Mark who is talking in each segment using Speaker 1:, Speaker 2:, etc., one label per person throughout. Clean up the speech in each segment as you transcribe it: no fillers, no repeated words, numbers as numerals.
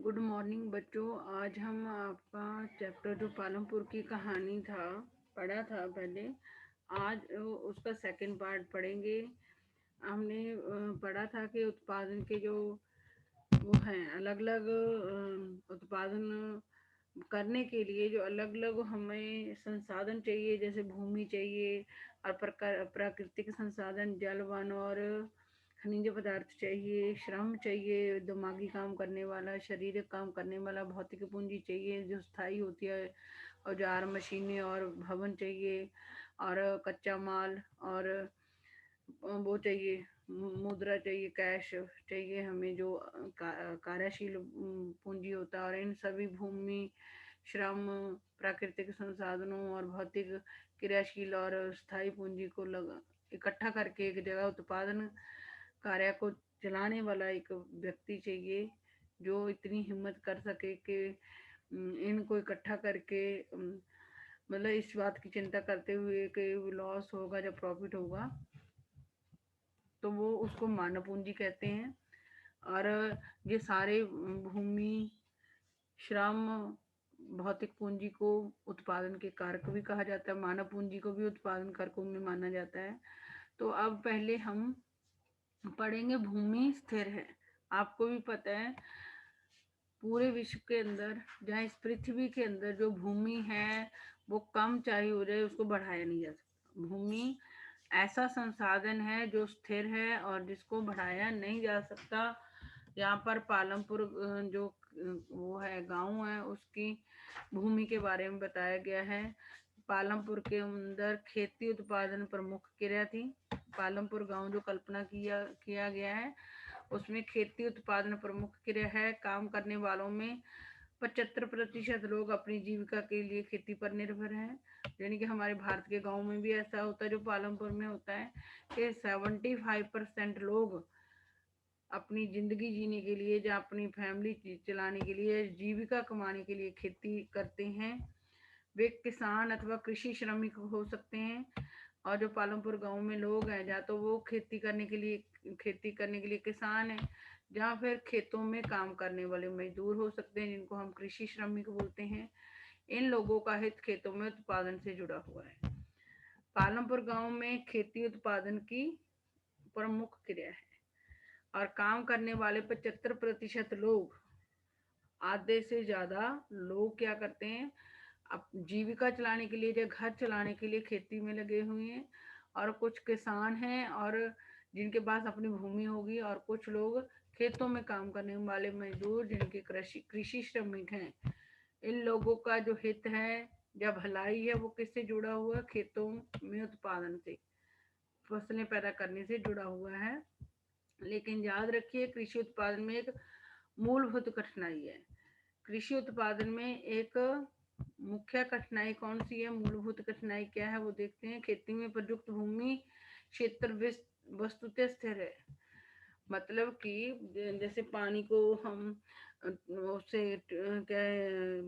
Speaker 1: Good morning बच्चों। आज हम आपका चैप्टर जो पालमपुर की कहानी था पढ़ा था पहले, आज उसका सेकंड पार्ट पढ़ेंगे। हमने पढ़ा था कि उत्पादन के जो वो हैं अलग अलग उत्पादन करने के लिए जो अलग अलग हमें संसाधन चाहिए, जैसे भूमि चाहिए और प्राकृतिक संसाधन, जल, वन और खनिज पदार्थ चाहिए, श्रम चाहिए, दिमागी काम करने वाला, शारीरिक काम करने वाला, भौतिक पूंजी चाहिए जो स्थायी होती है, औजार, मशीनें और भवन चाहिए, और कच्चा माल और वो चाहिए, मुद्रा चाहिए, कैश चाहिए हमें जो कार्यशील पूंजी होता है। और इन सभी भूमि, श्रम, प्राकृतिक संसाधनों और भौतिक क्रियाशील और स्थायी पूंजी को इकट्ठा करके एक जगह उत्पादन कार्य को चलाने वाला एक व्यक्ति चाहिए जो इतनी हिम्मत कर सके कि इनको इकट्ठा करके मतलब इस बात की चिंता करते हुए कि लॉस होगा जब प्रॉफिट होगा, तो वो उसको मानव पूंजी कहते हैं। और ये सारे भूमि, श्रम, भौतिक पूंजी को उत्पादन के कारक भी कहा जाता है, मानव पूंजी को भी उत्पादन कारकों में माना जाता है। तो अब पहले हम पढ़ेंगे भूमि स्थिर है। आपको भी पता है पूरे विश्व के अंदर, जहाँ इस पृथ्वी के अंदर जो भूमि है वो कम चाहे हो जाए, उसको बढ़ाया नहीं जा सकता। भूमि ऐसा संसाधन है जो स्थिर है और जिसको बढ़ाया नहीं जा सकता। यहाँ पर पालमपुर जो वो है गांव है, उसकी भूमि के बारे में बताया गया है। पालमपुर के अंदर खेती उत्पादन प्रमुख क्रिया थी। पालमपुर गांव जो कल्पना किया गया है उसमें खेती उत्पादन प्रमुख क्रिया है। काम करने वालों में 75% लोग अपनी जीविका के लिए खेती पर निर्भर हैं। यानी कि हमारे भारत के गांव में भी ऐसा होता है जो पालमपुर में होता है कि 75% लोग अपनी जिंदगी जीने के लिए या अपनी फैमिली चलाने के लिए, जीविका कमाने के लिए खेती करते हैं। वे किसान अथवा कृषि श्रमिक हो सकते हैं। और जो पालमपुर गांव में लोग हैं, या तो वो खेती करने के लिए किसान हैं, या फिर खेतों में काम करने वाले मजदूर हो सकते हैं, जिनको हम कृषि श्रमिक बोलते हैं। इन लोगों का हित खेतों में उत्पादन से जुड़ा हुआ है। पालमपुर गांव में खेती उत्पादन की प्रमुख क्रिया है और काम करने वाले 75% लोग, आधे से ज्यादा लोग क्या करते हैं, अब जीविका चलाने के लिए या घर चलाने के लिए खेती में लगे हुए हैं। और कुछ किसान हैं और जिनके पास अपनी भूमि होगी, और कुछ लोग खेतों में काम करने वाले मजदूर जिनके कृषि कृषि श्रमिक हैं। इन लोगों का जो हित है या भलाई है वो किससे जुड़ा हुआ है? खेतों में उत्पादन से, फसलें पैदा करने से जुड़ा हुआ है। लेकिन याद रखिए, कृषि उत्पादन में एक मूलभूत कठिनाई है। कृषि उत्पादन में एक मुख्य कठिनाई कौन सी है, मूलभूत कठिनाई क्या है वो देखते हैं। खेती में प्रयुक्त भूमि क्षेत्र वस्तुतः स्थिर है। मतलब कि जैसे पानी को हम उससे क्या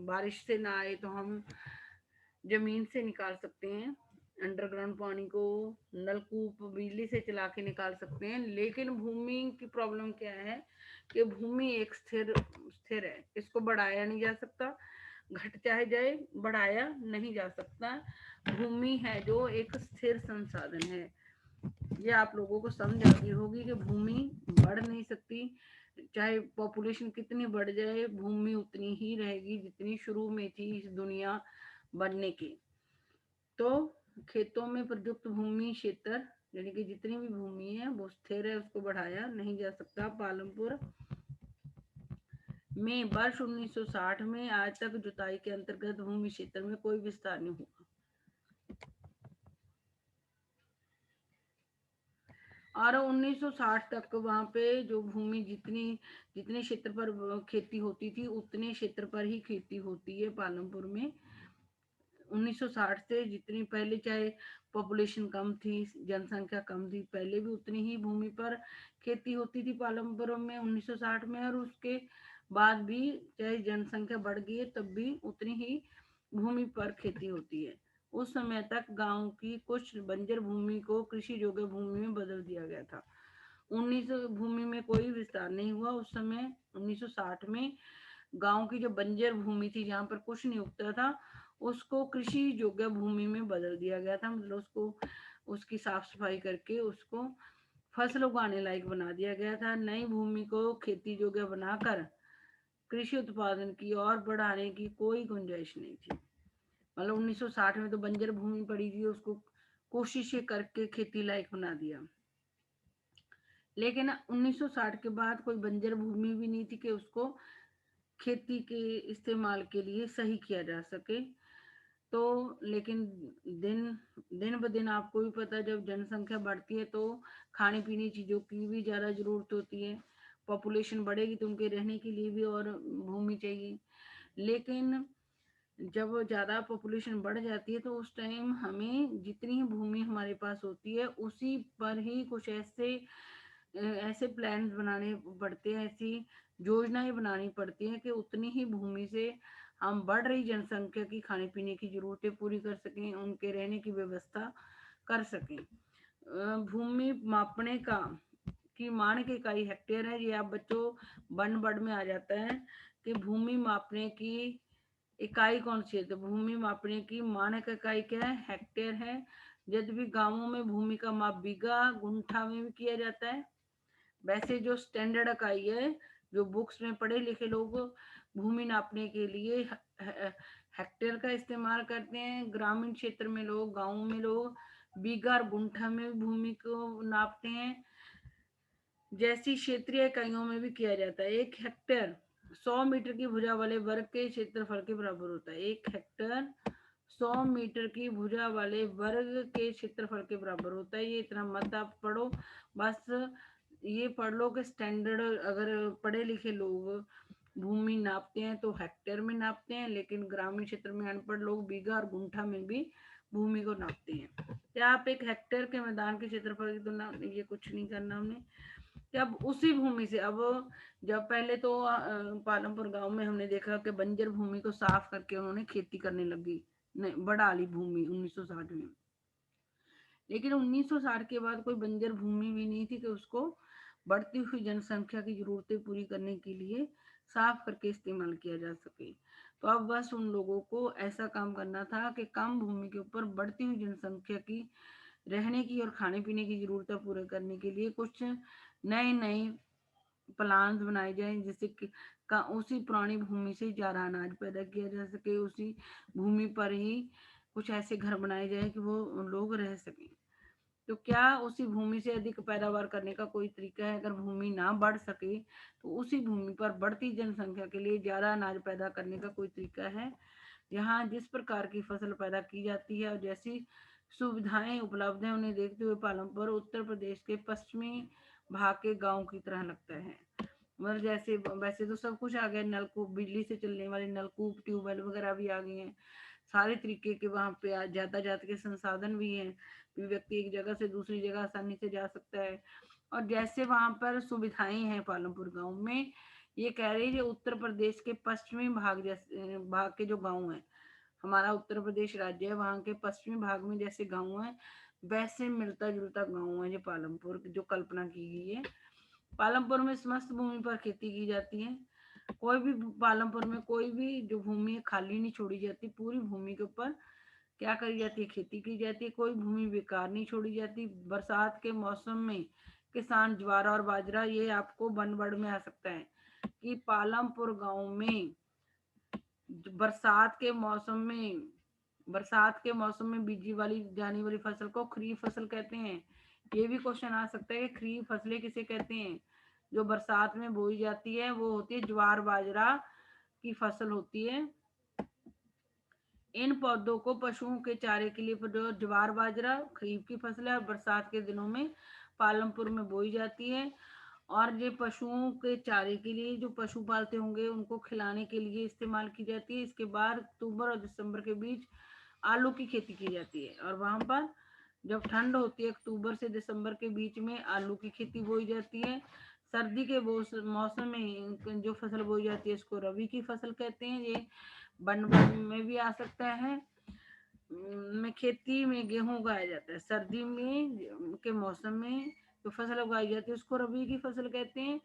Speaker 1: बारिश से ना आए तो हम जमीन से निकाल सकते हैं, अंडरग्राउंड पानी को नलकूप बिजली से चला के निकाल सकते हैं। लेकिन भूमि की प्रॉब्लम क्या है कि भूमि एक स्थिर स्थिर है, इसको बढ़ाया नहीं जा सकता, घट चाहे जाए बढ़ाया नहीं जा सकता। भूमि है जो एक स्थिर संसाधन है। ये आप लोगों को समझ आ गई होगी कि भूमि बढ़ नहीं सकती। चाहे पॉपुलेशन कितनी बढ़ जाए, भूमि उतनी ही रहेगी जितनी शुरू में थी इस दुनिया बनने की। तो खेतों में प्रयुक्त भूमि क्षेत्र यानी कि जितनी भी भूमि है वो स्थिर है, उसको बढ़ाया नहीं जा सकता। पालमपुर में वर्ष 1960 में आज तक जुताई के अंतर्गत भूमि क्षेत्र में कोई विस्तार नहीं हुआ। और 1960 तक वहां पे जो भूमि जितने क्षेत्र पर खेती होती थी उतने क्षेत्र पर ही खेती होती है पालमपुर में। 1960 से जितनी पहले, चाहे पॉपुलेशन कम थी, जनसंख्या कम थी, पहले भी उतनी ही भूमि पर खेती होती थी पालमपुर में 1960 में। और उसके बाद भी चाहे जनसंख्या बढ़ गई है तब भी उतनी ही भूमि पर खेती होती है। उस समय तक गांव की कुछ बंजर भूमि को कृषि योग्य भूमि में बदल दिया गया था। 1900 भूमि में कोई विस्तार नहीं हुआ उस समय 1960 में। गांव की जो बंजर भूमि थी जहाँ पर कुछ नहीं उगता था, उसको कृषि योग्य भूमि में बदल दिया गया था। मतलब उसको, उसकी साफ सफाई करके उसको फसल उगाने लायक बना दिया गया था। नई भूमि को खेती योग्य बनाकर कृषि उत्पादन की और बढ़ाने की कोई गुंजाइश नहीं थी। मतलब 1960 में तो बंजर भूमि पड़ी थी, उसको कोशिशें करके खेती लायक बना दिया। लेकिन 1960 के बाद कोई बंजर भूमि भी नहीं थी कि उसको खेती के इस्तेमाल के लिए सही किया जा सके। तो लेकिन दिन दिन ब दिन आपको भी पता है, जब जनसंख्या बढ़ती है तो खाने पीने चीज़ों की भी ज़्यादा ज़रूरत होती है। पॉपुलेशन बढ़ेगी तो उनके रहने के लिए भी और भूमि चाहिए। लेकिन जब ज़्यादा पॉपुलेशन बढ़ जाती है तो उस टाइम हमें जितनी भूमि हमारे पास होती है उसी पर ही कुछ ऐसे प्लान बनाने पड़ते हैं, ऐसी योजनाएं बनानी पड़ती हैं कि उतनी ही भूमि से हम बढ़ रही जनसंख्या की खाने पीने की जरूरतें पूरी कर सकें, उनके रहने की व्यवस्था कर सकें। भूमि मापने का की मानक इकाई हेक्टेयर है। ये आप बच्चों वन वर्ड में आ जाता है कि भूमि मापने की इकाई कौन सी है। तो भूमि मापने की मानक इकाई क्या है? हेक्टेयर है। यदि भी गांवों में भूमि का माप बीघा गुंठा में भी किया जाता है। वैसे जो स्टैंडर्ड इकाई है, जो बुक्स में पढ़े लिखे लोग भूमि नापने के लिए हेक्टेयर का इस्तेमाल करते हैं। ग्रामीण क्षेत्र में लोग, गाँव में लोग बीघा और गुंठा में भूमि को नापते हैं। जैसी क्षेत्रीय इकाइयों में भी किया जाता है। एक हेक्टेयर 100 मीटर की भुजा वाले वर्ग के क्षेत्रफल के बराबर होता है। एक हेक्टेयर 100 मीटर की भुजा वाले वर्ग के क्षेत्रफल के बराबर होता है। ये इतना मत आप पढ़ो, बस ये पढ़ लो कि स्टैंडर्ड, अगर पढ़े लिखे लोग भूमि नापते हैं तो हेक्टेयर में नापते हैं, लेकिन ग्रामीण क्षेत्र में अनपढ़ लोग बीघा और गुंठा में भी भूमि को नापते हैं। क्या आप एक हेक्टेयर के मैदान के क्षेत्रफल की तुलना, ये कुछ नहीं करना हमने। जब उसी भूमि से, अब जब पहले तो पालमपुर गांव में हमने देखा कि बंजर भूमि को साफ करके उन्होंने खेती करने लगी, बढ़ा ली भूमि 1960 में। लेकिन 1960 के बाद कोई बंजर भूमि भी नहीं थी कि उसको बढ़ती हुई जनसंख्या की जरूरतें पूरी करने के लिए साफ करके इस्तेमाल किया जा सके। तो अब बस उन लोगों को ऐसा काम करना था कि कम भूमि के ऊपर बढ़ती हुई जनसंख्या की रहने की और खाने पीने की जरूरतें पूरे करने के लिए कुछ नए नए प्लान्स बनाए जाएं, जिससे कि उसी पुरानी भूमि से ज़्यादा अनाज पैदा किया जा सके। उसी भूमि पर ही कुछ ऐसे घर बनाए जाए कि वो लोग रह सकें। तो क्या उसी भूमि से अधिक पैदावार करने का कोई तरीका है? अगर भूमि ना बढ़ सके तो उसी भूमि पर बढ़ती जनसंख्या के लिए ज़्यादा अनाज पैदा करने का कोई तरीका है? यहाँ जिस प्रकार की फसल पैदा की जाती है और जैसी सुविधाएं उपलब्ध हैं, उन्हें देखते हुए पालमपुर उत्तर प्रदेश के पश्चिमी भाग के गांव की तरह लगता है। मतलब जैसे, वैसे तो सब कुछ आ गया, नलकूप, बिजली से चलने वाले नलकूप, ट्यूबवेल वगैरह भी आ गए हैं, सारे तरीके के वहाँ पे यातायात के संसाधन भी हैं, व्यक्ति एक जगह से दूसरी जगह आसानी से जा सकता है। और जैसे वहाँ पर सुविधाएं हैं पालमपुर गांव में, ये कह रही है उत्तर प्रदेश के पश्चिमी भाग, जैसे भाग के जो गांव हैं, हमारा उत्तर प्रदेश राज्य है, वहाँ के पश्चिमी भाग में जैसे गांव है, वैसे मिलता जुलता गांव है जो पालमपुर, जो कल्पना की गई है। पालमपुर में समस्त भूमि पर खेती की जाती है। कोई भी पालमपुर में कोई भी जो भूमि खाली नहीं छोड़ी जाती, पूरी भूमि के ऊपर क्या करी जाती है? खेती की जाती है। कोई भूमि बेकार नहीं छोड़ी जाती। बरसात के मौसम में किसान ज्वार और बाजरा, ये आपको वन वर्ड में आ सकता है कि पालमपुर गांव में बरसात के मौसम में बीजी वाली जाने वाली फसल को खरीफ फसल कहते हैं। ये भी क्वेश्चन आ सकता है कि खरीफ फसलें किसे कहते हैं? जो बरसात में बोई जाती है वो होती है ज्वार बाजरा की फसल होती है। इन पौधों को पशुओं के चारे के लिए जो ज्वार बाजरा खरीफ की फसल है और बरसात के दिनों में पालमपुर में बोई जाती है। और ये पशुओं के चारे के लिए, जो पशु पालते होंगे उनको खिलाने के लिए इस्तेमाल की जाती है। इसके बाद अक्टूबर और दिसंबर के बीच आलू की खेती की जाती है। और वहां पर जब ठंड होती है, अक्टूबर से दिसंबर के बीच में आलू की खेती बोई जाती है। सर्दी के मौसम में जो फसल बोई जाती है इसको रबी की फसल कहते हैं। ये वन में भी आ सकता है। में खेती में गेहूं उगाया जाता है। सर्दी में के मौसम में जो फसल उगाई जाती है उसको रबी की फसल कहते हैं।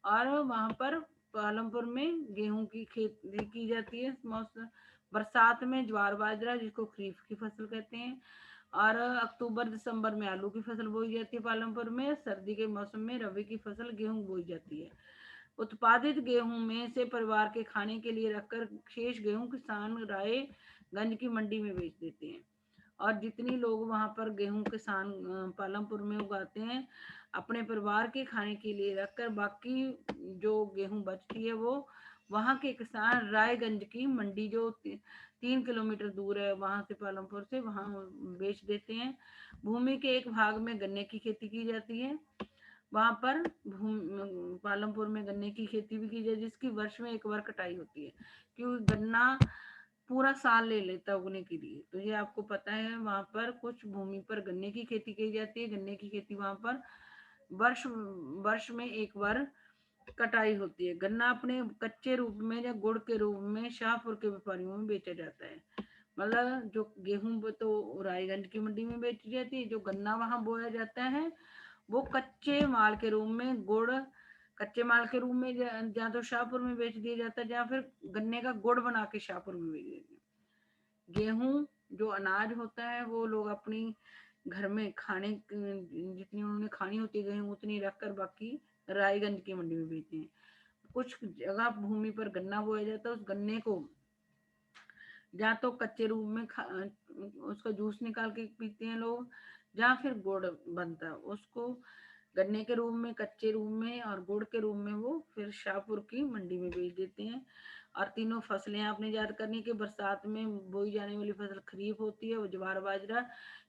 Speaker 1: और वहां पर पालमपुर में गेहूं की खेती की जाती है। मौसम बरसात में ज्वार बाजरा, जिसको खरीफ की फसल कहते हैं, और अक्टूबर दिसंबर में आलू की फसल बोई जाती है। पालमपुर में सर्दी के मौसम में रबी की फसल गेहूं बोई जाती है। उत्पादित गेहूं में से परिवार के खाने के लिए रखकर शेष गेहूं किसान रायगंज की मंडी में बेच देते हैं। और जितनी लोग वहां पर गेहूं किसान पालमपुर में उगाते हैं, अपने परिवार के खाने के लिए रखकर बाकी जो गेहूं बचती है वो वहां के किसान रायगंज की मंडी, जो 3 किलोमीटर दूर है वहां से, पालमपुर से, वहां बेच देते हैं। भूमि के एक भाग में गन्ने की खेती की जाती है। वहां पर पालमपुर में गन्ने की खेती भी की जाए, जिसकी वर्ष में एक बार कटाई होती है, क्योंकि गन्ना पूरा साल ले लेता है उगने के लिए। तो ये आपको पता है, वहां पर कुछ भूमि पर गन्ने की खेती की जाती है। गन्ने की खेती वहां पर वर्ष वर्ष में एक बार कटाई होती है। गन्ना अपने कच्चे रूप में या गुड़ के रूप में शाहपुर के व्यापारियों में बेचा जाता है। मतलब जो गेहूं तो रायगंज की मंडी में बेची जाती है, जो गन्ना वहां बोया जाता है वो कच्चे माल के रूप में, गुड़ कच्चे माल के रूप में या तो शाहपुर में बेच दिया जाता है, या फिर गन्ने का गुड़ बना के शाहपुर में बेच देते हैं। गेहूं जो अनाज होता है वो लोग अपनी घर में खाने जितनी उन्होंने खानी होती है गेहूं उतनी रखकर बाकी रायगंज की मंडी में बेचते हैं। कुछ जगह भूमि पर गन्ना बोया जाता है, उस गन्ने को या तो कच्चे रूप में उसका जूस निकाल के पीते हैं लोग, या फिर गुड़ बनता है उसको गन्ने के रूप में, कच्चे रूप में और गुड़ के रूप में वो फिर शाहपुर की मंडी में बेच देते हैं। और तीनों फसलें आपने याद करनी कि बरसात में बोई जाने वाली फसल खरीफ होती है, वो ज्वार बाजरा,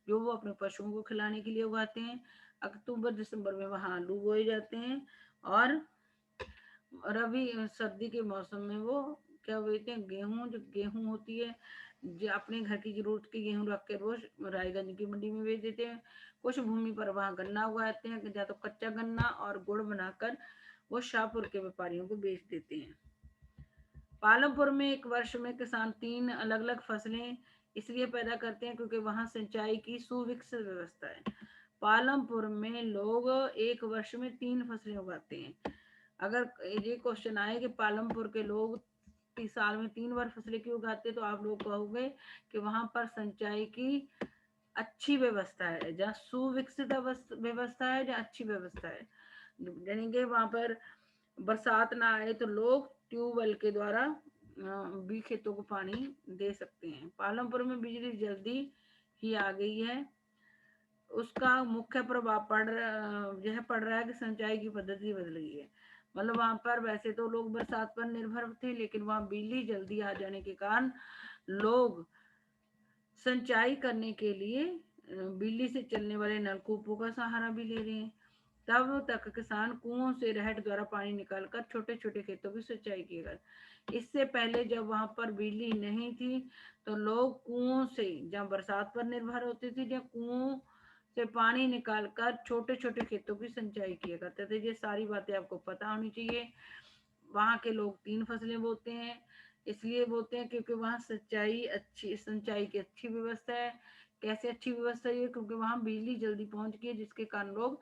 Speaker 1: जो वो अपने पशुओं को खिलाने के लिए उगाते हैं। अक्टूबर दिसंबर में वहाँ आलू बोए जाते हैं, और रबी सर्दी के मौसम में वो क्या बोलते हैं, गेहूं, जो गेहूं होती है, जो अपने घर की जरूरत की गेहूं रख के वो रायगंज की मंडी में बेच देते हैं। कुछ भूमि पर वहां गन्ना उगाते हैं, या तो कच्चा गन्ना और गुड़ बनाकर वो शाहपुर के व्यापारियों को बेच देते हैं। पालमपुर में एक वर्ष में किसान 3 अलग अलग फसलें इसलिए पैदा करते हैं क्योंकि वहां सिंचाई की सुविकसित व्यवस्था है। पालमपुर में लोग एक वर्ष में 3 फसलें उगाते हैं। अगर ये क्वेश्चन आए कि पालमपुर के लोग साल में 3 बार फसलें क्यों उगाते, तो आप लोग कहोगे कि वहां पर सिंचाई की अच्छी व्यवस्था है, जहाँ सुविकसित व्यवस्था है, जहाँ अच्छी व्यवस्था है। यानी कि वहां पर बरसात ना आए तो लोग ट्यूबवेल के द्वारा भी खेतों को पानी दे सकते हैं। पालमपुर में बिजली जल्दी ही आ गई है। उसका मुख्य प्रभाव यह पड़ रहा है कि सिंचाई की पद्धति बदल गई है। मतलब वहां पर वैसे तो लोग बरसात पर निर्भर थे, लेकिन वहां बिजली जल्दी आ जाने के कारण लोग सिंचाई करने के लिए बिजली से चलने वाले नलकूपों का सहारा भी ले रहे हैं। तब तक किसान कुओं से रहट द्वारा पानी निकालकर छोटे छोटे खेतों की सिंचाई किएगा। इससे पहले जब वहां पर बिजली नहीं थी तो लोग कुओं से, जहाँ बरसात पर निर्भर होते थे, जहाँ कुओं से पानी निकालकर छोटे छोटे खेतों की सिंचाई किया करते थे। ये सारी बातें आपको पता होनी चाहिए। वहाँ के लोग 3 फसलें बोते हैं, इसलिए बोते हैं क्योंकि वहाँ सिंचाई की अच्छी व्यवस्था है। कैसे अच्छी व्यवस्था है? क्योंकि वहाँ बिजली जल्दी पहुंच गई है, जिसके कारण लोग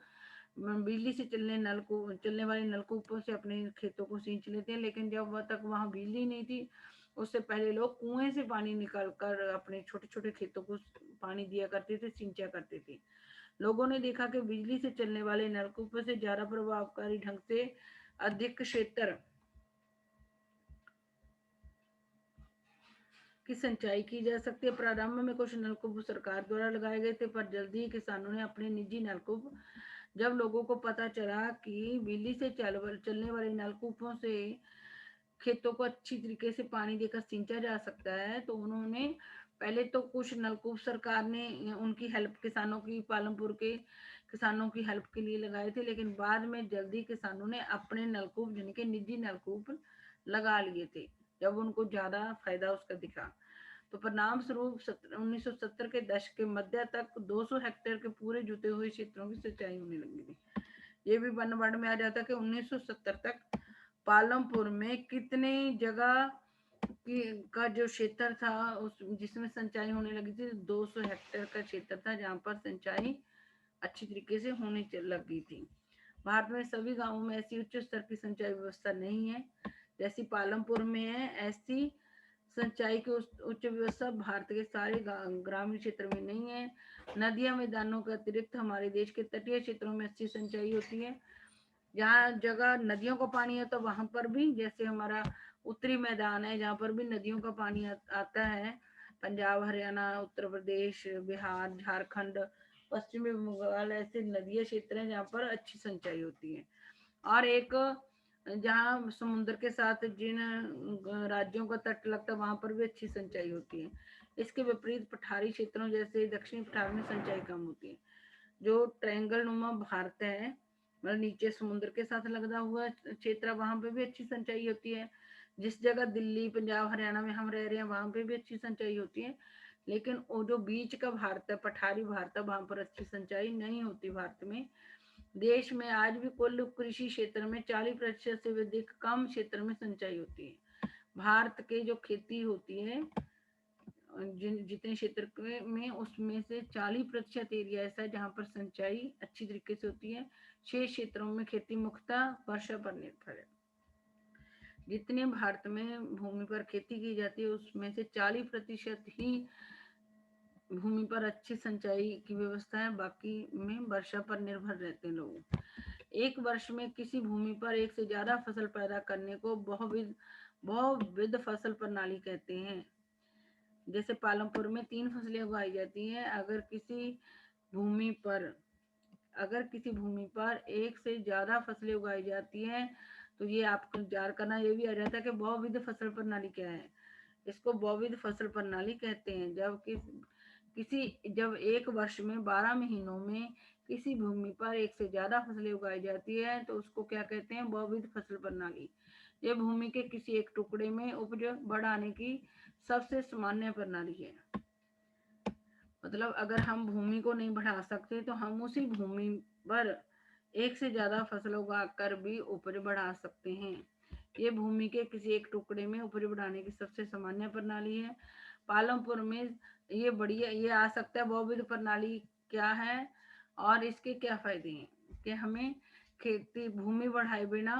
Speaker 1: बिजली से चलने वाले नलकूपों से अपने खेतों को सींच लेते हैं। लेकिन जब वह तक वहाँ बिजली नहीं थी, उससे पहले लोग कुएं से पानी निकाल कर अपने छोटे छोटे खेतों को पानी दिया करते थे, सिंचा करते थे। लोगों ने देखा कि बिजली से चलने वाले नलकूपों से ज्यादा प्रभावकारी ढंग से अधिक क्षेत्र की सिंचाई की जा सकती है। प्रारंभ में कुछ नलकूप सरकार द्वारा लगाए गए थे, पर जल्दी ही किसानों ने अपने निजी नलकूप, जब लोगों को पता चला कि बिजली से चलने वाले नलकूपों से खेतों को अच्छी तरीके से पानी देकर सिंचा जा सकता है, तो उन्होंने पहले तो कुछ नलकूप सरकार ने उनकी हेल्प, किसानों की, पालमपुर के किसानों की हेल्प के लिए लगाए थे। लेकिन बाद में जल्दी किसानों ने अपने नलकूप, जिनके निजी नलकूप, लगा लिए थे, जब उनको ज्यादा फायदा उसका दिखा। तो परिणाम स्वरूप 1970 के दशक के मध्य तक 200 हेक्टेयर के पूरे जुते हुए क्षेत्रों की सिंचाई होने लगी थी। ये भी वन वर्ड में आ जाता है कि 1970 तक पालमपुर में कितने जगह की का जो क्षेत्र था उस जिसमें सिंचाई होने लगी थी, 200 हेक्टेयर का क्षेत्र था जहाँ पर सिंचाई अच्छी तरीके से होने लगी थी। भारत में सभी गांवों में ऐसी उच्च स्तर की सिंचाई व्यवस्था नहीं है। जैसी पालमपुर में है, ऐसी सिंचाई की उच्च व्यवस्था भारत के सारे ग्रामीण क्षेत्र में नहीं है। नदियां मैदानों के अतिरिक्त हमारे देश के तटीय क्षेत्रों में अच्छी सिंचाई होती है। जहाँ जगह नदियों का पानी है तो वहां पर भी, जैसे हमारा उत्तरी मैदान है जहाँ पर भी नदियों का पानी आता है, पंजाब, हरियाणा, उत्तर प्रदेश, बिहार, झारखंड, पश्चिमी बंगाल, ऐसे नदीय क्षेत्र हैं जहाँ पर अच्छी सिंचाई होती है। और एक जहाँ समुद्र के साथ जिन राज्यों का तट लगता है वहां पर भी अच्छी सिंचाई होती है। इसके विपरीत पठारी क्षेत्रों जैसे दक्षिणी पठार में सिंचाई कम होती है। जो ट्रायंगल नुमा भारत है, मतलब नीचे समुद्र के साथ लगा हुआ क्षेत्र, वहां पे भी अच्छी सिंचाई होती है। जिस जगह दिल्ली, पंजाब, हरियाणा में हम रह रहे हैं वहां पे भी अच्छी सिंचाई होती है। लेकिन वो जो बीच का भारत है, पठारी भारत है, वहां पर अच्छी सिंचाई नहीं होती। भारत में, देश में आज भी कुल कृषि क्षेत्र में 40% से अधिक कम क्षेत्र में सिंचाई होती है। भारत के जो खेती होती है जितने क्षेत्र में, उसमें से 40% एरिया ऐसा है जहाँ पर सिंचाई अच्छी तरीके से होती है। 6 क्षेत्रों में खेती मुख्यतः वर्षा पर निर्भर है। जितने भारत में भूमि पर खेती की जाती है उसमें से 40% ही भूमि पर अच्छी सिंचाई की व्यवस्था है, बाकी में वर्षा पर निर्भर रहते हैं लोग। एक वर्ष में किसी भूमि पर एक से ज्यादा फसल पैदा करने को बहुविध फसल प्रणाली कहते हैं। जैसे पालमपुर में 3 फसलें उगाई जाती हैं। भूमि पर अगर किसी भूमि पर एक से ज्यादा फसलें उगाई जाती हैं तो ये आपको जार करना ये भी आ जाता है कि बहुविध फसल प्रणाली क्या है। इसको बहुविध फसल प्रणाली कहते हैं। जब एक वर्ष में 12 महीनों में किसी भूमि पर एक से ज्यादा फसलें उगाई जाती है तो उसको क्या कहते हैं, बहुविध फसल प्रणाली। ये भूमि के किसी एक टुकड़े में उपज बढ़ाने की सबसे सामान्य प्रणाली है। मतलब अगर हम भूमि को नहीं बढ़ा सकते तो हम उसी भूमि पर एक से ज्यादा फसल उगाकर भी उपज बढ़ा सकते हैं। ये भूमि के किसी एक टुकड़े में उपज बढ़ाने की सबसे सामान्य प्रणाली है। पालमपुर में ये आ सकता है बहुविध प्रणाली क्या है और इसके क्या फायदे हैं कि हमें खेती भूमि बढ़ाए बिना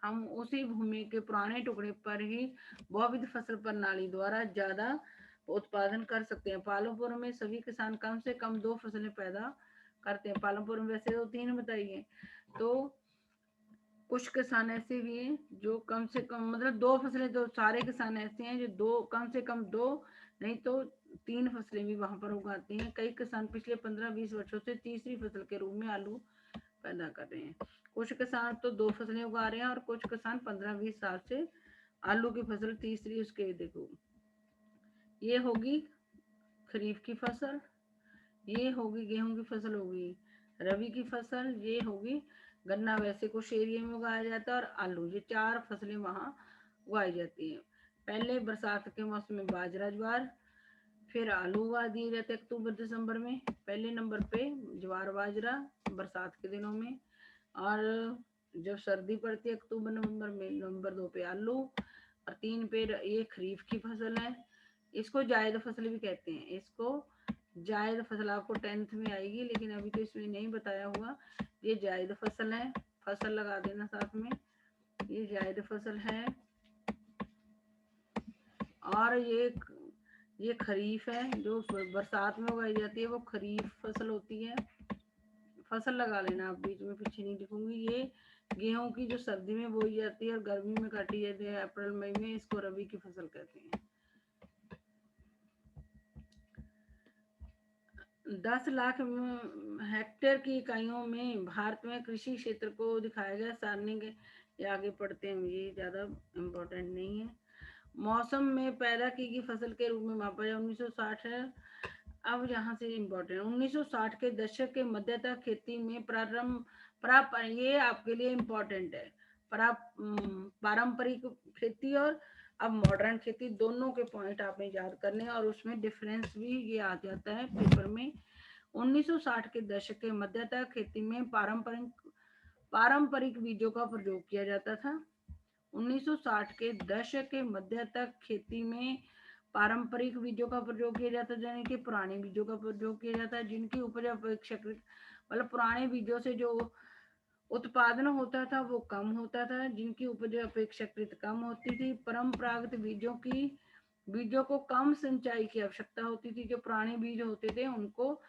Speaker 1: हम उसी भूमि के पुराने टुकड़े पर ही बहुविध फसल प्रणाली द्वारा ज्यादा उत्पादन कर सकते हैं। पालमपुर में सभी किसान कम से कम 2 फसलें पैदा करते हैं। पालमपुर में वैसे तो 3 बताइए, तो कुछ किसान ऐसे भी हैं जो कम से कम, मतलब 2 फसलें, तो सारे किसान ऐसे हैं जो कम से कम 2 नहीं तो 3 फसलें भी वहां पर उगाते हैं। कई किसान पिछले 15-20 वर्षों से तीसरी फसल के रूप में आलू पैदा कर रहे हैं। कुछ किसान तो 2 फसलें उगा रहे हैं और कुछ किसान 15-20 साल से आलू की फसल तीसरी, उसके देखो ये होगी खरीफ की फसल, ये होगी गेहूं की फसल, होगी रबी की फसल, ये होगी गन्ना, वैसे कुछ एरिया में उगाया जाता है, और आलू, ये 4 फसलें वहां उगाई जाती हैं। पहले बरसात के मौसम में बाजरा, ज्वार, फिर आलू उगा दिए जाते अक्टूबर दिसंबर में। पहले नंबर पे ज्वार बाजरा बरसात के दिनों में, और जब सर्दी पड़ती है अक्टूबर नवंबर में, नवंबर 2 पे आलू, और 3 पे ये खरीफ की फसल है। इसको जायद फसल भी कहते हैं। इसको जायद फसल आपको 10th में आएगी, लेकिन अभी तो इसमें नहीं बताया हुआ। ये जायद फसल है, फसल लगा देना साथ में, ये जायद फसल है। और ये खरीफ है, जो बरसात में उगाई जाती है, वो खरीफ फसल होती है। फसल लगा लेना आप, बीच में पीछे नहीं लिखूंगी। ये गेहूं की जो सर्दी में बोई जाती है और गर्मी में काटी जाती है अप्रैल मई में, इसको रबी की फसल कहते हैं। 10 लाख हेक्टेयर की इकाइयों में भारत में कृषि क्षेत्र को दिखाया गया सारणी के। ये आगे पढ़ते हैं, ये ज्यादा इम्पोर्टेंट नहीं है। मौसम में पैदा की गई फसल के रूप में मापा जाए 1960 है। अब यहाँ से इम्पोर्टेंट, 1960 के दशक के मध्य तक खेती में ये आपके लिए इम्पोर्टेंट है। पारंपरिक खेती और अब मॉडर्न खेती, दोनों के पॉइंट आपने याद करने, और उसमें डिफरेंस भी ये आ जाता है पेपर में। 1960 के दशक के मध्य तक खेती में पारंपरिक बीजों का प्रयोग किया जाता था। 1960 के दशक के मध्य तक खेती में पारंपरिक बीजों का प्रयोग किया जाता है, यानी कि पुराने बीजों का प्रयोग किया जाता है, जिनकी उपज अपेक्षाकृत, मतलब पुराने बीजों से जो उत्पादन होता था वो कम होता था, जिनकी उपज अपेक्षाकृत कम होती थी। परंपरागत बीजों को कम सिंचाई की आवश्यकता होती थी। जो पुराने बीज होते थे उनको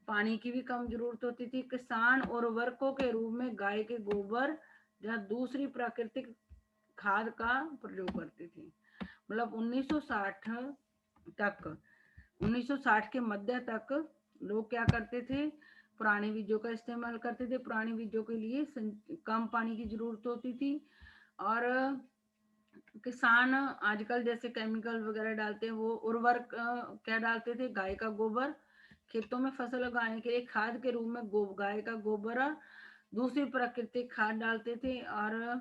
Speaker 1: पानी की भी कम जरूरत होती थी। किसान उर्वरकों के रूप में गाय के गोबर या दूसरी प्राकृतिक खाद का प्रयोग करते थे। मतलब तक 1960 के मध्य तक लोग क्या करते थे, पुराने बीजों का इस्तेमाल करते थे। पुराने बीजों के लिए कम पानी की जरूरत होती थी। और किसान आजकल जैसे केमिकल वगैरह डालते हैं, वो उर्वरक क्या डालते थे, गाय का गोबर। खेतों में फसल उगाने के लिए खाद के रूप में गाय का गोबर दूसरी प्राकृतिक खाद डालते थे। और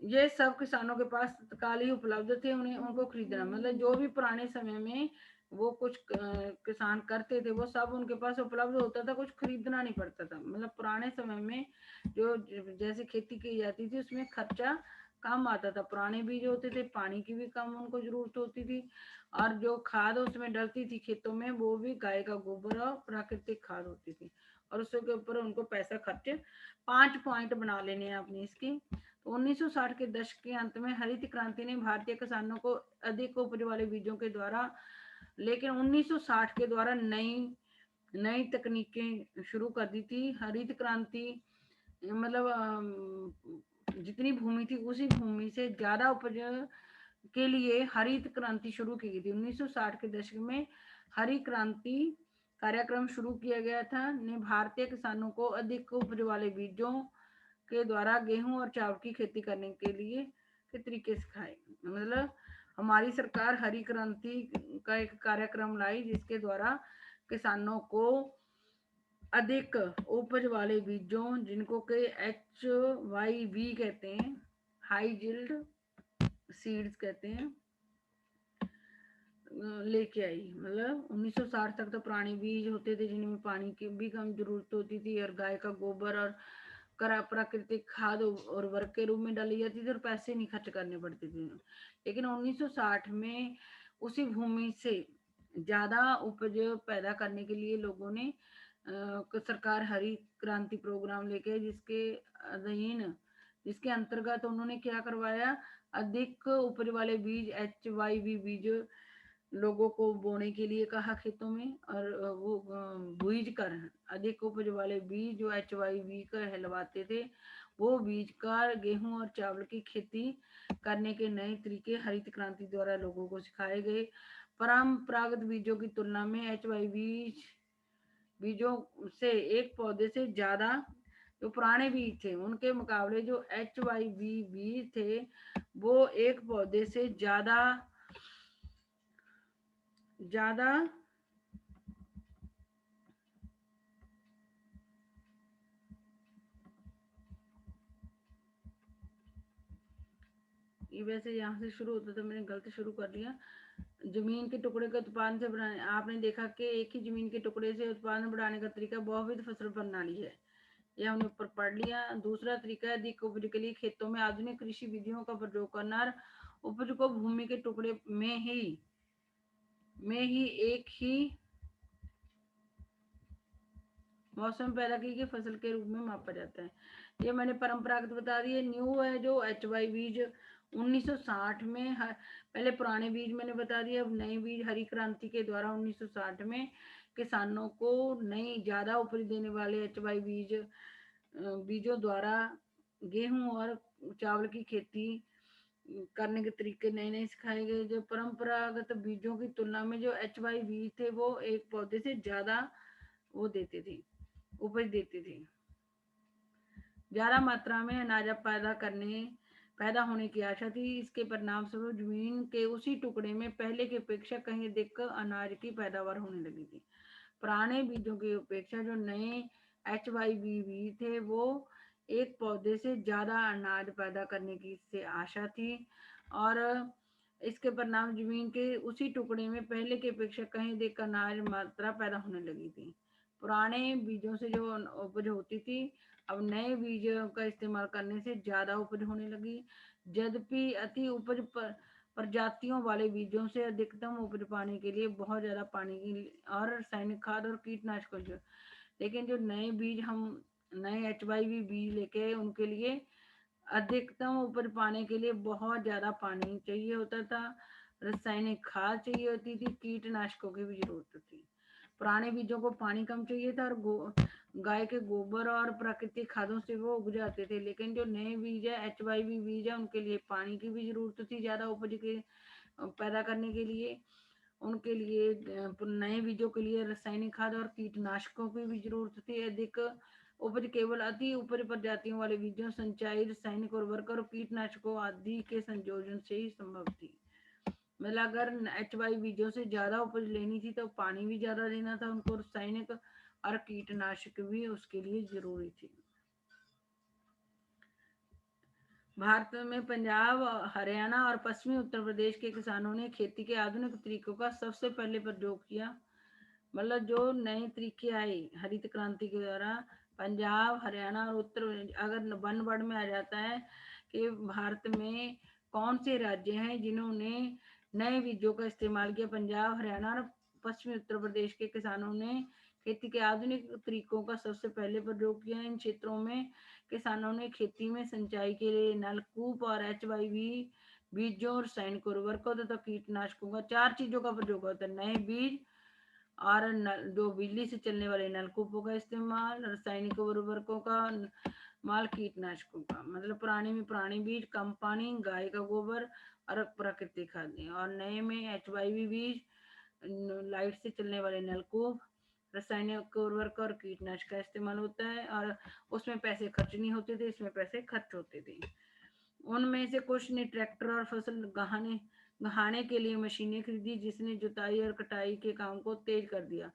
Speaker 1: ये सब किसानों के पास तत्काल ही उपलब्ध थे, उन्हें उनको खरीदना, मतलब जो भी पुराने समय में वो कुछ किसान करते थे वो सब उनके पास उपलब्ध होता था, कुछ खरीदना नहीं पड़ता था। मतलब पुराने समय में जो जैसे खेती की जाती थी उसमें खर्चा कम आता था। पुराने बीज होते थे, पानी की भी कम उनको जरूरत होती थी, और जो खाद उसमें डलती थी खेतों में वो भी गाय का गोबर और प्राकृतिक खाद होती थी। और उसके ऊपर उनको पैसा खर्च 5 पॉइंट बना लेने हैं अपनी इसकी। तो 1960 के दशक के अंत में हरित क्रांति ने भारतीय किसानों को अधिक उपज वाले बीजों के द्वारा, लेकिन 1960 के द्वारा नई नई तकनीकें शुरू कर दी थी। हरित क्रांति मतलब जितनी भूमि थी उसी भूमि से ज्यादा उपज के लिए हरित क्रांति शुरू की गई थी। 1960 के दशक में हरित क्रांति कार्यक्रम शुरू किया गया था, ने भारतीय किसानों को अधिक उपज वाले बीजों के द्वारा गेहूं और चावल की खेती करने के लिए के तरीके सिखाए। मतलब हमारी सरकार हरी क्रांति का एक कार्यक्रम लाई, जिसके द्वारा किसानों को अधिक उपज वाले बीजों, जिनको के HYV कहते हैं, हाई जिल्ड सीड्स कहते हैं, लेके आई। मतलब 1960 तक तो पुराने बीज होते थे जिनमें पानी की भी कम जरूरत होती थी, और गाय का गोबर और प्राकृतिक खाद उर्वरक के रूप में डाली जाती थी, और पैसे नहीं खर्च करने पड़ते थे। लेकिन 1960 में उसी भूमि से ज्यादा उपज पैदा करने के लिए लोगों ने सरकार हरी क्रांति प्रोग्राम लेके, जिसके अंतर्गत उन्होंने क्या करवाया, अधिक उपज वाले बीज HYV बीज लोगों को बोने के लिए कहा खेतों में। और वो बीज कर अधिक उपज वाले बीज जो HYV का कहलवाते थे, वो बीज का गेहूं और चावल की खेती करने के नए तरीके हरित क्रांति द्वारा लोगों को सिखाए गए। परंपरागत बीजों की तुलना में HYV बीजों से एक पौधे से ज्यादा, जो पुराने बीज थे उनके मुकाबले जो HYV बीज थे वो एक पौधे से ज्यादा ज्यादा ये वैसे यहाँ से शुरू होता था, मैंने गलत शुरू कर लिया। जमीन के टुकड़े के उत्पादन से बनाने, आपने देखा कि एक ही जमीन के टुकड़े से उत्पादन बढ़ाने का तरीका बहुविध फसल प्रणाली है, ये हमने ऊपर पढ़ लिया। दूसरा तरीका है अधिक उपज के लिए खेतों में आधुनिक कृषि विधियों का प्रयोग करना। उपज को भूमि के टुकड़े में ही एक ही मौसम पैदा की गई फसल के रूप में मापा जाता है। ये मैंने परंपरागत बता दी है। न्यू है जो HY बीज 1960 में पहले पुराने बीज मैंने बता दिया, अब नए बीज हरी क्रांति के द्वारा 1960 में किसानों को नई ज्यादा उपज देने वाले HY बीजों द्वारा गेहूं और चावल की खेती करने के तरीके नए नए सिखाए गए। जो परंपरागत बीजों की तुलना में जो HY बीज थे वो एक पौधे से ज्यादा वो देते थे, उपज देते थे, ज्यादा मात्रा में अनाज पैदा होने की आशा थी। इसके परिणाम स्वरूप जमीन के उसी टुकड़े में पहले की अपेक्षा कहीं अधिक अनाज की पैदावार होने लगी थी। पुराने बीजों की अपेक्षा जो नए HYV बीज थे वो एक पौधे से ज्यादा अनाज पैदा करने की इससे आशा थी, और इसके परिणाम जमीन के उसी टुकड़े में पहले की अपेक्षा कहीं अधिक अनाज मात्रा पैदा होने लगी थी। पुराने बीजों से जो उपज होती थी, अब नए बीजों का इस्तेमाल करने से ज्यादा उपज होने लगी। यद्यपि अति उपज प्रजातियों वाले बीजों से अधिकतम उपज पाने के लिए बहुत ज्यादा पानी की और रासायनिक खाद और कीटनाशकों, लेकिन जो नए बीज हम नए HYV बीज लेके उनके लिए अधिकतम उपज पाने के लिए बहुत ज्यादा पानी चाहिए होता था, रासायनिक खाद चाहिए होती थी, कीटनाशकों की भी जरूरत थी। पुराने बीजों को पानी कम चाहिए था और गाय के गोबर और प्राकृतिक खादों से वो उग जाते थे। लेकिन जो नए बीज है, HYV बीज है, उनके लिए पानी की भी जरूरत थी ज्यादा उपज के पैदा करने के लिए। उनके लिए नए बीजों के लिए रासायनिक खाद और कीटनाशकों की भी जरूरत थी। अधिक उपज केवल अति ऊपरी प्रजातियों वाले बीजों, संचाई, रासायनिक उर्वरक और कीटनाशकों आदि के संयोजन से ही संभव थी। मतलब अगर HY बीजों से ज्यादा उपज लेनी थी तो पानी भी ज्यादा देना था उनको, रासायनिक और कीटनाशक भी उसके लिए जरूरी थी। भारत में पंजाब, हरियाणा और पश्चिमी उत्तर प्रदेश के किसानों ने खेती के आधुनिक तरीकों का सबसे पहले प्रयोग किया। मतलब जो नए तरीके आए हरित क्रांति के द्वारा, पंजाब, हरियाणा और उत्तर, अगर वन वर्ड में आ जाता है कि भारत में कौन से राज्य हैं जिन्होंने नए बीजों का इस्तेमाल किया। पंजाब, हरियाणा और पश्चिमी उत्तर प्रदेश के किसानों ने खेती के आधुनिक तरीकों का सबसे पहले प्रयोग किया। इन क्षेत्रों में किसानों ने खेती में सिंचाई के लिए नलकूप और HYV बीजों और रासायनिक उर्वरकों तथा कीटनाशकों का, चार चीजों का प्रयोग होता है। नए बीज और जो बिजली से चलने वाले नलकूपों का इस्तेमाल, रासायनिक उर्वरकों का माल, कीटनाशकों का। मतलब पुराने में पुराने बीज, कम पानी, गाय का गोबर और प्राकृतिक खाद, और नए में HYV बीज, लाइट से चलने वाले नलकूप, रासायनिक उर्वरक और कीटनाशक का इस्तेमाल होता है। और उसमें पैसे खर्च नहीं होते थे, इसमें पैसे खर्च होते थे। उनमें से कुछ ने ट्रैक्टर और फसल गहाने के लिए मशीनें खरीदी, जिसने जुताई और कटाई के काम को तेज कर दिया।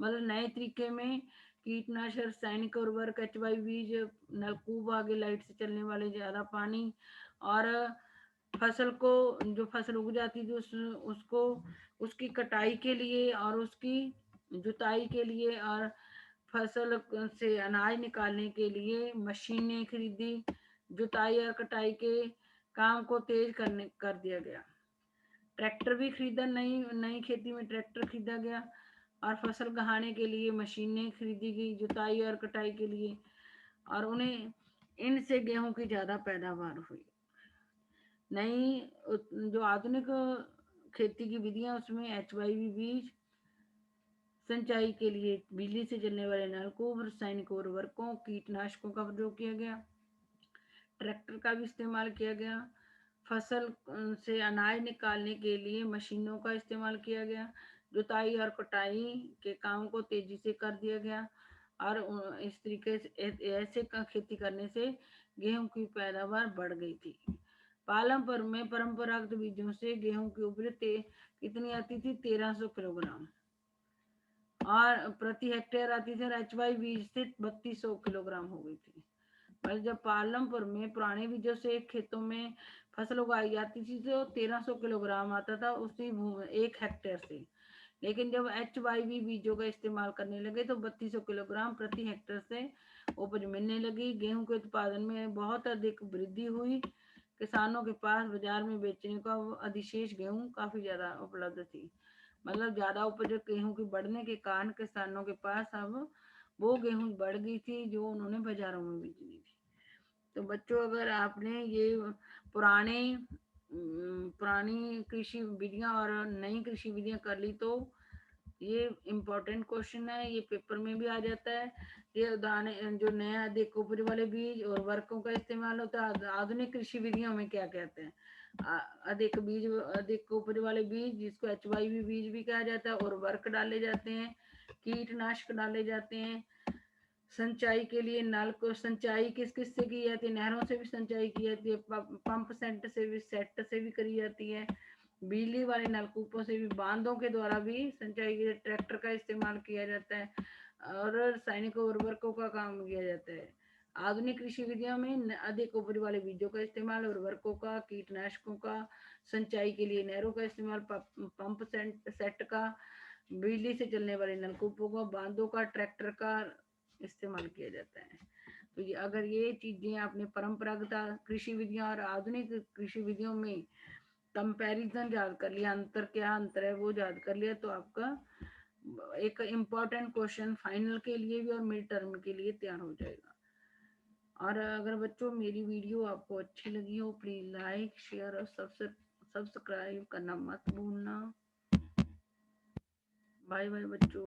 Speaker 1: मतलब नए तरीके में कीटनाशक, रासायनिक उर्वरक, HY बीज, नलकूप, आगे लाइट से चलने वाले ज्यादा पानी, और फसल को, जो फसल उग जाती थी उसको उसकी कटाई के लिए और उसकी जुताई के लिए और फसल से अनाज निकालने के लिए मशीनें खरीदी। जुताई और कटाई के काम को तेज कर दिया गया। ट्रैक्टर भी खरीदा, नई नई खेती में ट्रैक्टर खरीदा गया और फसल गहाने के लिए मशीनें खरीदी गई, जुताई और कटाई के लिए, और उन्हें इनसे गेहूं की ज्यादा पैदावार हुई। नई जो आधुनिक खेती की विधियां, उसमें HYV बीज, सिंचाई के लिए बिजली से चलने वाले नलकूप, रासायनिक उर्वरकों, कीटनाशकों का प्रयोग किया गया। ट्रैक्टर का भी इस्तेमाल किया गया। फसल से अनाज निकालने के लिए मशीनों का इस्तेमाल किया गया। जुताई और कटाई के काम को तेजी से कर दिया गया। और इस तरीके से ऐसे का खेती करने से गेहूं की पैदावार बढ़ गई थी। पालमपुर में परंपरागत बीजों से गेहूं की उपज कितनी आती थी? 1300 किलोग्राम और प्रति हेक्टेयर आती थी। HY बीज से 3200 किलोग्राम हो गई थी। पर जब पालमपुर में पुराने बीजों से खेतों में फसल उगाई जाती थी तो 1300 किलोग्राम आता था उसी एक हेक्टेयर से। लेकिन जब HYV बीजों का इस्तेमाल करने लगे तो 3200 किलोग्राम प्रति हेक्टेयर से उपज मिलने लगी। गेहूं के उत्पादन में बहुत अधिक वृद्धि हुई। किसानों के पास बाजार में बेचने का अधिशेष गेहूं काफी ज्यादा उपलब्ध थी। मतलब ज्यादा उपज गेहूं की बढ़ने के कारण किसानों के पास अब वो गेहूं बढ़ गई थी जो उन्होंने बाजारों में बेचनी थी। तो बच्चों, अगर आपने ये पुराने पुरानी कृषि विधियां और नई कृषि विधियां कर ली तो ये इम्पोर्टेंट क्वेश्चन है, ये पेपर में भी आ जाता है। ये उदाहरण, जो नया अधिक उपज वाले बीज और उर्वरकों का इस्तेमाल होता है आधुनिक कृषि विधियों में क्या कहते हैं? अधिक उपज वाले बीज, जिसको HYV बीज भी कहा जाता है, उर्वरक डाले जाते हैं, कीटनाशक डाले जाते हैं। सिंचाई के लिए नल को सिंचाई किस किस से की जाती है? नहरों से भी सिंचाई की जाती है, पंप सेट से भी करी जाती है, बिजली वाले नलकूपों से भी, बांधों के द्वारा भी सिंचाई की, ट्रैक्टर का इस्तेमाल किया जाता है और रासायनिक उर्वरकों का काम किया जाता है। आधुनिक कृषि विधियों में अधिक उपज वाले बीजों का इस्तेमाल, उर्वरकों का, कीटनाशकों का, सिंचाई के लिए नहरों का इस्तेमाल, पंप सेट का, बिजली से चलने वाले नलकूपों का, बांधों का, ट्रैक्टर का इस्तेमाल किया जाता है। तो ये अगर ये चीजें आपने परंपरागत कृषि विधियां और आधुनिक कृषि विधियों में कंपैरिजन याद कर लिया, अंतर क्या अंतर है वो याद कर लिया, तो आपका एक इम्पोर्टेंट क्वेश्चन फाइनल के लिए भी और मिड टर्म के लिए तैयार हो जाएगा। और अगर बच्चों मेरी वीडियो आपको अच्छी लगी हो, प्लीज लाइक शेयर और सब्सक्राइब करना मत भूलना। बाय बाय बच्चों।